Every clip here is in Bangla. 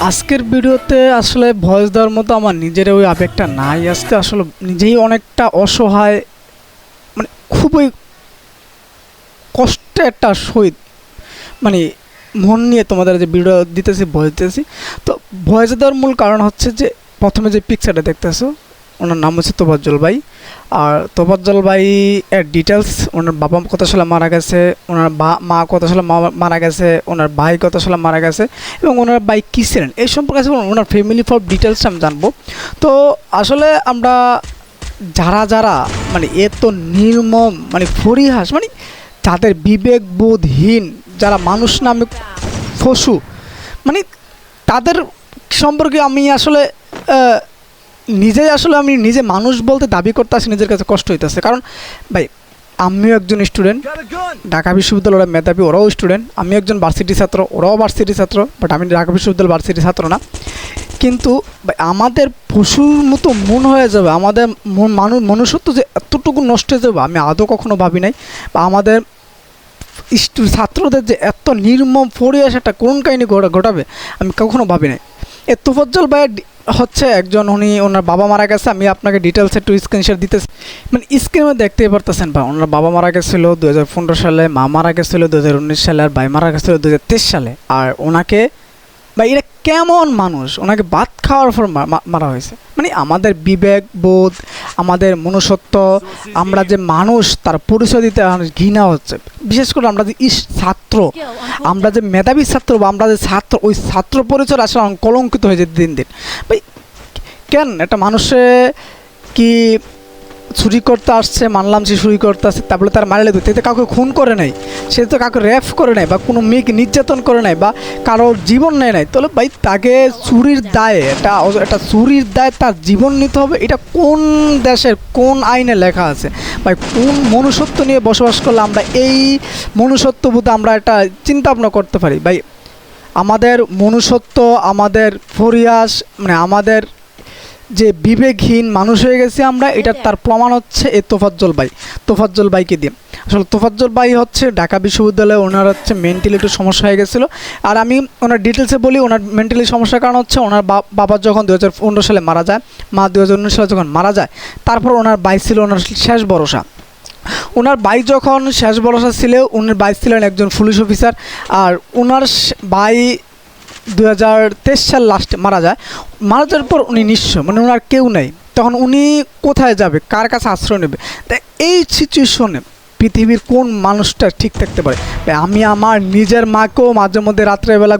আজকের ভিডিওতে আসলে ভয়েস দেওয়ার মতো আমার নিজের ওই আবেগটা নাই। আজকে আসলে নিজেই অনেকটা অসহায়, মানে খুবই কষ্টে একটা সহিত মানে মন নিয়ে তোমাদের যে ভিডিও দিতেছি, ভয়েস দিতেছি। তো ভয়েস দেওয়ার মূল কারণ হচ্ছে যে প্রথমে যে পিকচারটা দেখতেছো, ওনার নাম হচ্ছে তোফাজ্জল ভাই। আর তোফাজ্জল ভাই এর ডিটেলস, ওনার বাবা কত সালে মারা গেছে, ওনার মা কত সালে মারা গেছে, ওনার ভাই কত সালে মারা গেছে এবং ওনার ভাই কী ছিলেন এই সম্পর্কে আছে ওনার ফ্যামিলি ফর ডিটেলসটা আমি জানবো। তো আসলে আমরা যারা যারা মানে এত নির্মম মানে পরিহাস, মানে যাদের বিবেকবোধহীন, যারা মানুষ নামে পশু, মানে তাদের সম্পর্কে আমি আসলে আমি নিজে মানুষ বলতে দাবি করতে আসি, নিজের কাছে কষ্ট হইতেছে। কারণ ভাই আমিও একজন স্টুডেন্ট, ঢাকা বিশ্ববিদ্যালয়ের ওরা মেধাবী, ওরাও স্টুডেন্ট। আমি একজন ভার্সিটি ছাত্র, ওরাও ভার্সিটি ছাত্র, বাট আমি ঢাকা বিশ্ববিদ্যালয় ভার্সিটি ছাত্র না। কিন্তু আমাদের পশুর মতো মন হয়ে যাবে, আমাদের মনুষ্যত্ব যে এতটুকু নষ্ট হয়ে যাবে আমি আদৌ কখনো ভাবি নাই। বা আমাদের ছাত্রদের যে এত নির্মম পরিহাস একটা কোন কাহিনী ঘটাবে আমি কখনো ভাবি নাই। এ তোফাজ্জল ভাইয়ের হচ্ছে একজন, ওনার বাবা মারা গেছে। আমি আপনাকে ডিটেলস একটু স্ক্রিনশট দিতেছি, মানে স্ক্রিনে দেখতেই পারতেছেন। ভাই ওনার বাবা মারা গেছিলো 2015 সালে, মা মারা গেছিলো 2019 সালে, আর ভাই মারা গেছিলো 2023 সালে। আর ওনাকে বা এরা কেমন মানুষ, ওনাকে ভাত খাওয়ার পর মারা হয়েছে। মানে আমাদের বিবেক বোধ, আমাদের মনুষ্যত্ব, আমরা যে মানুষ তার পরিচয় দিতে ঘৃণা হচ্ছে। বিশেষ করে আমরা যে ছাত্র, আমরা যে মেধাবী ছাত্র বা আমরা যে ছাত্র, ওই ছাত্র পরিচয় আসলে কলঙ্কিত হয়ে যায় দিন দিন। ভাই কেন একটা মানুষে কি চুরি করতে আসছে, মানলাম সে চুরি করতে আসছে, তারপরে তার মারলে দিতে, এতে কাউকে খুন করে নাই, সে তো কাউকে র্যাপ করে নাই বা কোনো মেয়েকে নির্যাতন করে নাই বা কারোর জীবন নেয় নাই। তাহলে ভাই তাকে চুরির দায়ে, একটা চুরির দায়ে তার জীবন নিতে হবে? এটা কোন দেশের কোন আইনে লেখা আছে? ভাই কোন মনুষ্যত্ব নিয়ে বসবাস করলে আমরা এই মনুষ্যত্ববোধ আমরা একটা চিন্তা ভাবনা করতে পারি? ভাই আমাদের মনুষ্যত্ব, আমাদের পরিহাস, মানে আমাদের যে বিবেকহীন মানুষ হয়ে গেছি আমরা, এটার তার প্রমাণ হচ্ছে এই তোফাজ্জল ভাইকে দিয়ে। আসলে তোফাজ্জল ভাই হচ্ছে ঢাকা বিশ্ববিদ্যালয়ে ওনার হচ্ছে মেন্টালি একটু সমস্যা হয়ে গেছিলো। আর আমি ওনার ডিটেলসে বলি, ওনার মেন্টালি সমস্যার কারণ হচ্ছে ওনার বাবা যখন 2015 সালে মারা যায়, মা 2019 সালে যখন মারা যায়, তারপর ওনার ভাই ছিল ওনার শেষ ভরসা। ওনার ভাই যখন শেষ ভরসা ছিল, ওনার ভাই ছিলেন একজন পুলিশ অফিসার। আর ওনার ভাই 2023 সাল লাস্টে মারা যায়। মারা যাওয়ার পর উনি নিঃস্ব, মানে ওনার কেউ নেই। তখন উনি কোথায় যাবে, কার কাছে আশ্রয় নেবে? তাই এই সিচুয়েশনে পৃথিবীর কোন মানুষটা ঠিক থাকতে পারে? আমি আমার নিজের মাকেও মাঝে মধ্যে রাত্রেবেলা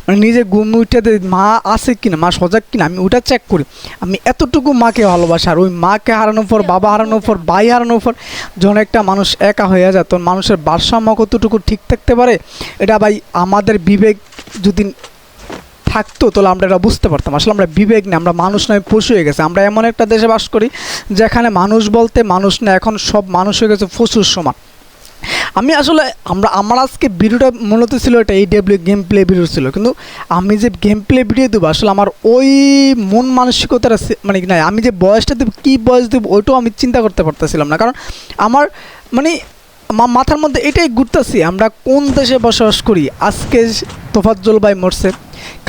মানে নিজে ঘুম উঠে মা আছে কিনা, মা সজাগ কিনা, আমি ওটা চেক করি। আমি এতটুকু মাকে ভালোবাসি। আর ওই মাকে হারানোর পর, বাবা হারানোর পর, ভাই হারানোর পর যখন একটা মানুষ একা হয়ে যায়, তখন মানুষের ভারসাম্য কতটুকু ঠিক থাকতে পারে, এটা ভাই আমাদের বিবেক যদি থাকতো তাহলে আমরা এটা বুঝতে পারতাম। আসলে আমরা বিবেক না, আমরা মানুষ নয়, পশু হয়ে গেছে। আমরা এমন একটা দেশে বাস করি যেখানে মানুষ বলতে মানুষ না, এখন সব মানুষ হয়ে গেছে পশুর সমান। আমি আসলে আমার আজকে ভিডিওটা মূলত ছিল এটা AW গেম প্লে ভিডিও ছিল, কিন্তু আমি যে গেম প্লে ভিডিও দেবো আসলে আমার ওই মন মানসিকতাটা মানে নাই। আমি যে বয়সটা দেবো, কী বয়স দেবো, ওইটাও আমি চিন্তা করতে পারতেছিলাম না। কারণ আমার মানে মাথার মধ্যে এটাই ঘুরতেছি, আমরা কোন দেশে বসবাস করি। আজকে তোফাজ্জল ভাই মরছে,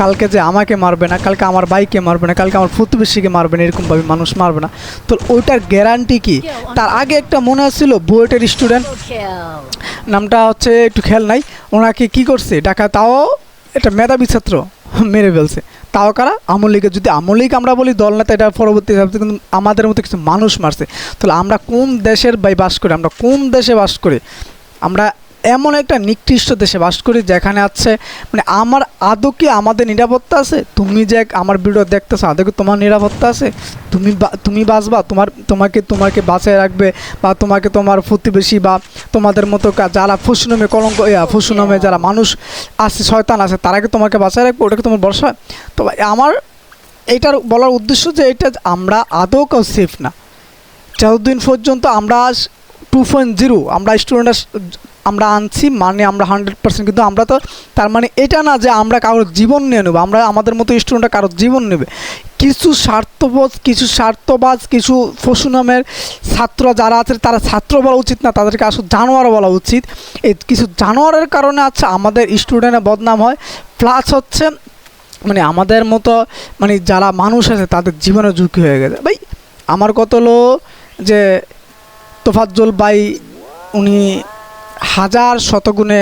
কালকে যে আমাকে মারবে না, কালকে আমার ভাইকে মারবে না, কালকে আমার প্রতিবেশীকে মারবে না, এরকমভাবে মানুষ মারবে না। তো ওইটার গ্যারান্টি কি? তার আগে একটা মনে ছিল বুয়েটের স্টুডেন্ট, নামটা হচ্ছে একটু খেয়াল নাই, ওনাকে কি করছে ঢাকা, তাও এটা মেধাবী ছাত্র মেরে ফেলছে। তাও কারা? আওয়ামী লীগের। যদি আওয়ামী লীগ আমরা বলি দল নেতা, এটা পরবর্তী কিন্তু আমাদের মতো কিছু মানুষ মারছে। তাহলে আমরা কোন দেশের ভাই বাস করি, আমরা কোন দেশে বাস করি? আমরা এমন একটা নিকৃষ্ট দেশে বাস করি যেখানে আছে মানে আমার আদৌ কি আমাদের নিরাপত্তা আছে? তুমি যে আমার ভিডিও দেখতেছো, আদৌ কি তোমার নিরাপত্তা আছে? তুমি বাঁচবা, তোমাকে বাঁচায় রাখবে বা তোমাকে তোমার প্রতিবেশী বা তোমাদের মতো যারা পশু নামে পশু নামে যারা মানুষ আছে, শয়তান আছে, তারা কি তোমাকে বাঁচায় রাখবে? ওটাকে তোমার ভরসা? তো আমার এটার বলার উদ্দেশ্য যে এটা আমরা আদৌ কেউ সেফ না। যতদিন পর্যন্ত আমরা 2.0 আমরা স্টুডেন্টরা আমরা আনছি, মানে আমরা 100%, কিন্তু আমরা তো তার মানে এটা না যে আমরা কারোর জীবন নিয়ে নেবো। আমরা আমাদের মতো স্টুডেন্টরা কারোর জীবন নেবে। কিছু স্বার্থবাজ কিছু পশু নামের ছাত্র যারা আছে, তারা ছাত্র বলা উচিত না, তাদেরকে আসলে জানোয়ার বলা উচিত। এই কিছু জানোয়ারের কারণে আমাদের স্টুডেন্টের বদনাম হয়। প্লাস হচ্ছে মানে আমাদের মতো মানে যারা মানুষ আছে তাদের জীবনে ঝুঁকি হয়ে গেছে ভাই। আমার কথা হলো যে তোফাজ্জল ভাই উনি হাজার শতগুণে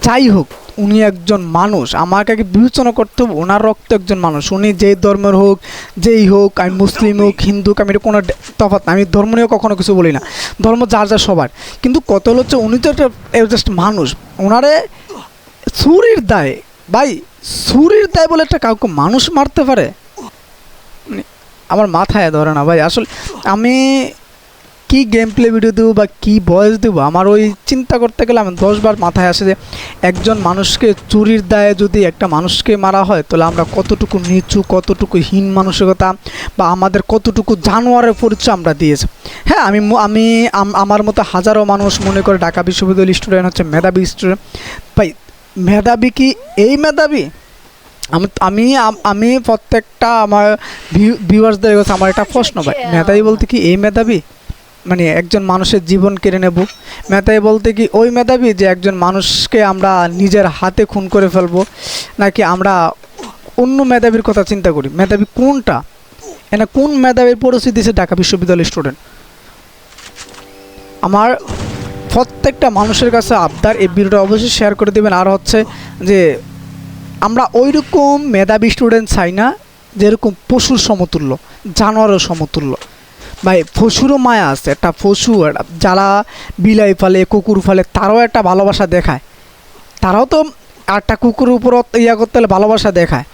যাই হোক উনি একজন মানুষ, আমাকে বিবেচনা করতে হবে ওনার রক্ত একজন মানুষ, উনি যেই ধর্মের হোক যেই হোক, আমি মুসলিম হোক হিন্দু হোক, আমি কোনো তফাৎ না, আমি ধর্ম নিয়েও কখনো কিছু বলি না, ধর্ম যার যার সবার। কিন্তু কত হচ্ছে উনি তো একটা জাস্ট মানুষ, ওনারে ছুরির দায় ভাই, ছুরির দায় বলে একটা কাউকে মানুষ মারতে পারে, মানে আমার মাথায় ধরে না ভাই। আসলে আমি কি গেম প্লে ভিডিও দেবো বা কী ভয়েস দেবো, আমার ওই চিন্তা করতে গেলে আমি 10বার মাথায় আসে যে একজন মানুষকে চুরির দায়ে যদি একটা মানুষকে মারা হয় তাহলে আমরা কতটুকু নিচু, কতটুকু হীন মানসিকতা বা আমাদের কতটুকু জানোয়ারের পরিচয় আমরা দিয়েছি। হ্যাঁ, আমার মতো হাজারো মানুষ মনে করে ঢাকা বিশ্ববিদ্যালয়ের স্টুডেন্ট হচ্ছে মেধাবী স্টুডেন্ট। ভাই মেধাবী কি এই মেধাবী? আমি প্রত্যেকটা আমার ভিউয়ার্সদের কাছে আমার একটা প্রশ্ন, ভাই মেধাবী বলতে কি এই মেধাবী মানে একজন মানুষের জীবন কেড়ে নেব? মেধাবী বলতে কি ওই মেধাবী যে একজন মানুষকে আমরা নিজের হাতে খুন করে ফেলবো, নাকি আমরা অন্য মেধাবীর কথা চিন্তা করি? মেধাবী কোনটা? এনে কোন মেধাবীর পরিচয় দিয়েছে ঢাকা বিশ্ববিদ্যালয়ের স্টুডেন্ট? আমার প্রত্যেকটা মানুষের কাছে আবদার এই ভিডিওটা অবশ্যই শেয়ার করে দেবেন। আর হচ্ছে যে আমরা ওই রকম মেধাবী স্টুডেন্ট চাই না যেরকম পশুর সমতুল্য, জানোয়ারের সমতুল্য। ভাই পশুরও মায়া আছে, একটা পশু যারা বিলাই ফেলে কুকুর ফেলে তারাও একটা ভালোবাসা দেখায়, তারাও তো একটা কুকুরের উপর করতে হলে ভালোবাসা দেখায়।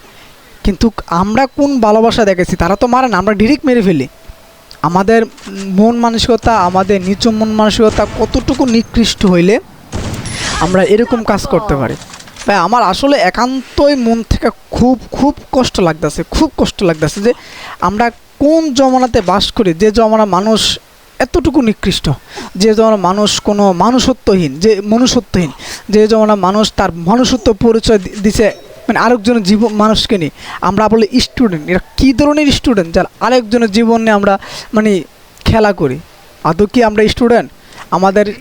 কিন্তু আমরা কোন ভালোবাসা দেখেছি? তারা তো মারে না, আমরা ডিরেক্ট মেরে ফেলি। আমাদের মন মানসিকতা, আমাদের নিচু মন মানসিকতা কতটুকু নিকৃষ্ট হইলে আমরা এরকম কাজ করতে পারি? ভাই আমার আসলে একান্তই মন থেকে খুব খুব কষ্ট লাগতেছে, খুব কষ্ট লাগতেছে যে আমরা কোন জমানাতে বাস করি, যে জমানা মানুষ এতটুকু নিকৃষ্ট, যে জমানা মানুষ কোনো মনুষ্যত্বহীন, যে জমানা মানুষ তার মনুষ্যত্ব পরিচয় দিছে মানে আরেকজনের জীবন মানুষকে নিয়ে। আমরা বলি স্টুডেন্ট, এরা কী ধরনের স্টুডেন্ট যার আরেকজনের জীবন নিয়ে আমরা মানে খেলা করি? আদৌ কি আমরা স্টুডেন্ট?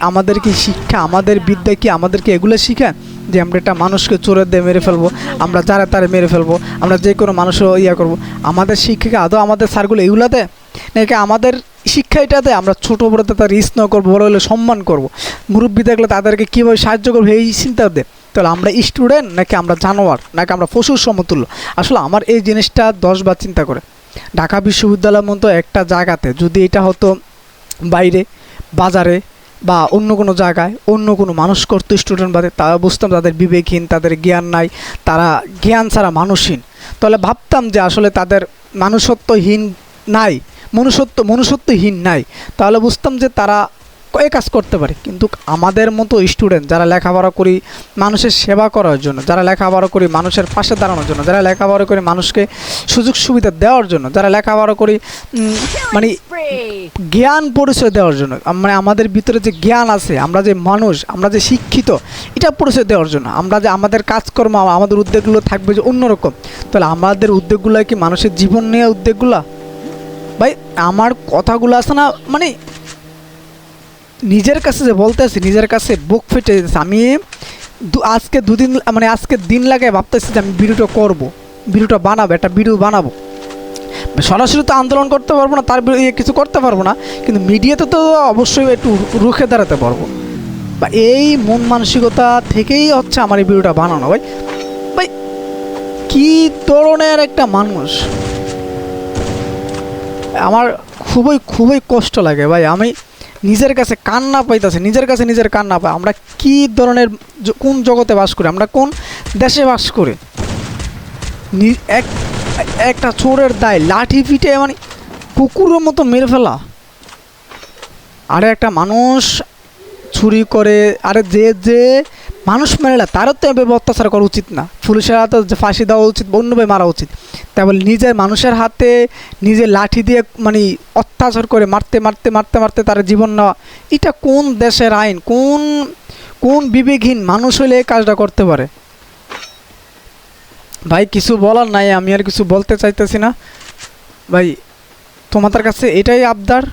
আমাদের কি শিক্ষা, আমাদের বিদ্যা কি আমাদেরকে এগুলো শিখায় যে আমরা একটা মানুষকে চোরের দিয়ে মেরে ফেলবো, আমরা যারা তারা মেরে ফেলবো, আমরা যে কোনো মানুষও করবো? আমাদের শিক্ষাকে আদৌ আমাদের স্যারগুলো এগুলো দেয় নাকি আমাদের শিক্ষা এটা দেয় আমরা ছোটো বড় তাদের স্নেহ করবো, বড় হলে সম্মান করবো, মুরব্বী দেখলে তাদেরকে কীভাবে সাহায্য করবো এই চিন্তা দেয়? তাহলে আমরা স্টুডেন্ট নাকি আমরা জানোয়ার, নাকি আমরা পশুর সমতুল্য? আসলে আমার এই জিনিসটা 10 বার চিন্তা করে। ঢাকা বিশ্ববিদ্যালয়ের মতো একটা জায়গাতে যদি এটা হতো বাইরে বাজারে বা অন্য কোনো জায়গায় অন্য কোনো মানুষ করতো স্টুডেন্ট বাদে, তারা বুঝতাম তাদের বিবেকহীন, তাদের জ্ঞান নাই, তারা জ্ঞান ছাড়া মানুষহীন, তাহলে ভাবতাম যে আসলে তাদের মানুষত্বহীন নাই, মনুষ্যত্বহীন নাই, তাহলে বুঝতাম যে তারা কয় কাজ করতে পারে। কিন্তু আমাদের মতো স্টুডেন্ট যারা লেখাপড়া করি মানুষের সেবা করার জন্য, যারা লেখাপড়া করি মানুষের পাশে দাঁড়ানোর জন্য, যারা লেখাপড়া করি মানুষকে সুযোগ সুবিধা দেওয়ার জন্য, যারা লেখাপড়া করি মানে জ্ঞান পরিচয় দেওয়ার জন্য, মানে আমাদের ভিতরে যে জ্ঞান আছে, আমরা যে মানুষ, আমরা যে শিক্ষিত, এটা পরিচয় দেওয়ার জন্য আমরা যে আমাদের কাজকর্ম, আমাদের উদ্যোগগুলো থাকবে যে অন্যরকম, তাহলে আমাদের উদ্যোগগুলো কি মানুষের জীবন নিয়ে উদ্যোগগুলো? ভাই আমার কথাগুলো আছে না মানে নিজের কাছে যে বলতে আছি, নিজের কাছে বুক ফেটে যেতেছে। আমি আজকে দুদিন মানে আজকে দিন লাগে ভাবতেছি যে আমি ভিডিওটা বানাবো, একটা ভিডিও বানাবো। সরাসরি তো আন্দোলন করতে পারবো না, তার কিছু করতে পারবো না, কিন্তু মিডিয়াতে তো অবশ্যই একটু রুখে দাঁড়াতে পারবো। বা এই মন মানসিকতা থেকেই হচ্ছে আমার এই ভিডিওটা বানানো। ভাই কী ধরনের একটা মানুষ, আমার খুবই খুবই কষ্ট লাগে ভাই। আমি নিজের কাছে কান্না পাইতেছে, নিজের কান্না পাই। আমরা কী ধরনের কোন জগতে বাস করি, আমরা কোন দেশে বাস করি? একটা চোরের দায় লাঠি পিটে মানে কুকুরের মতো মেরে ফেলা, আরে একটা মানুষ চুরি করে, আরে যে মানুষ মেরে না তারও তো এভাবে অত্যাচার করা উচিত না, পুলিশের হাতে যে ফাঁসি দেওয়া উচিত, অন্যভাবে মারা উচিত। তাই বলে নিজের মানুষের হাতে নিজের লাঠি দিয়ে মানে অত্যাচার করে মারতে তার জীবন নেওয়া, এটা কোন দেশের আইন? কোন বিবেকহীন মানুষ হলে এই কাজটা করতে পারে? ভাই কিছু বলার নাই, আমি আর কিছু বলতে চাইতেছি না ভাই। তোমাদের কাছে এটাই আবদার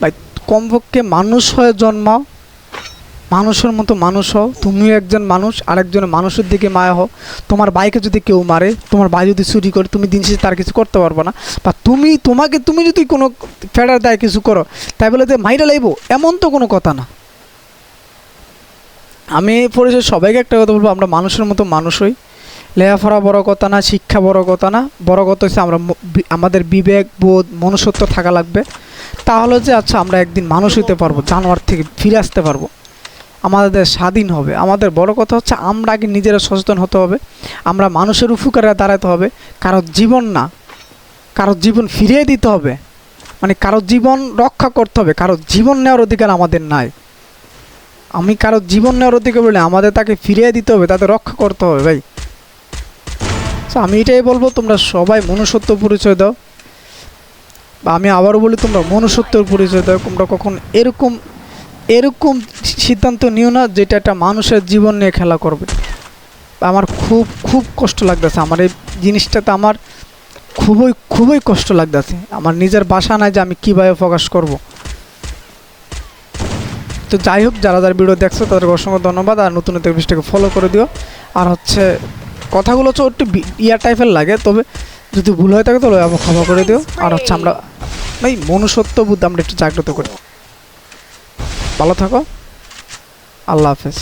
ভাই, কমপক্ষে মানুষ হয়ে জন্মাও, মানুষের মতো মানুষ হও, তুমিও একজন মানুষ, আরেকজনের মানুষের দিকে মায়া হও। তোমার ভাইকে যদি কেউ মারে, তোমার ভাই যদি চুরি করে, তুমি দিন শেষে তার কিছু করতে পারবে না। বা তুমি যদি কোনো ফেডার দেয় কিছু করো, তাই বলে যে মাইরা লাইবো, এমন তো কোনো কথা না। আমি পরিশেষে সবাইকে একটা কথা বলবো, আমরা মানুষের মতো মানুষ হই। লেখাপড়া বড় কথা না, শিক্ষা বড় কথা না, বড় কথা হচ্ছে আমাদের বিবেক বোধ মনুষ্যত্ব থাকা লাগবে। তাহলে যে আচ্ছা আমরা একদিন মানুষ হইতে পারবো, জানোয়ার থেকে ফিরে আসতে পারবো, আমাদের দেশ স্বাধীন হবে। আমাদের বড় কথা হচ্ছে আমরা আগে নিজেরা সচেতন হতে হবে, আমরা মানুষের উপকারে দাঁড়াতে হবে। কারো জীবন না, কারো জীবন ফিরিয়ে দিতে হবে, মানে কারো জীবন রক্ষা করতে হবে। কারো জীবন নেওয়ার অধিকার আমাদের নাই। আমি কারো জীবন নেওয়ার অধিকার বলে আমাদের তাকে ফিরিয়ে দিতে হবে, তাদের রক্ষা করতে হবে ভাই। আমি এটাই বলবো, তোমরা সবাই মনুষ্যত্ব পরিচয় দাও। বা আমি আবারও বলি, তোমরা মনুষ্যত্বের পরিচয় দাও। তোমরা কখন এরকম এরকম সিদ্ধান্ত নিও না যেটা একটা মানুষের জীবন নিয়ে খেলা করবে। আমার খুব খুব কষ্ট লাগতেছে, আমার এই জিনিসটাতে আমার খুবই কষ্ট লাগতেছে। আমার নিজের বাসা নাই যে আমি কীভাবে প্রকাশ করব। তো যাই হোক, যারা যারা ভিডিও দেখছো তাদেরকে অসংখ্য ধন্যবাদ। আর নতুন নতুন বিষয়টাকে ফলো করে দিও। আর হচ্ছে কথাগুলো হচ্ছে একটু ইয়ার টাইপের লাগে, তবে যদি ভুল হয়ে থাকে তাহলে আবার ক্ষমা করে দিও। আর হচ্ছে আমরা এই মনুষ্যত্ব বুদ্ধ আমরা একটু জাগ্রত করি। ভালো থাকো, আল্লাহ হাফেজ।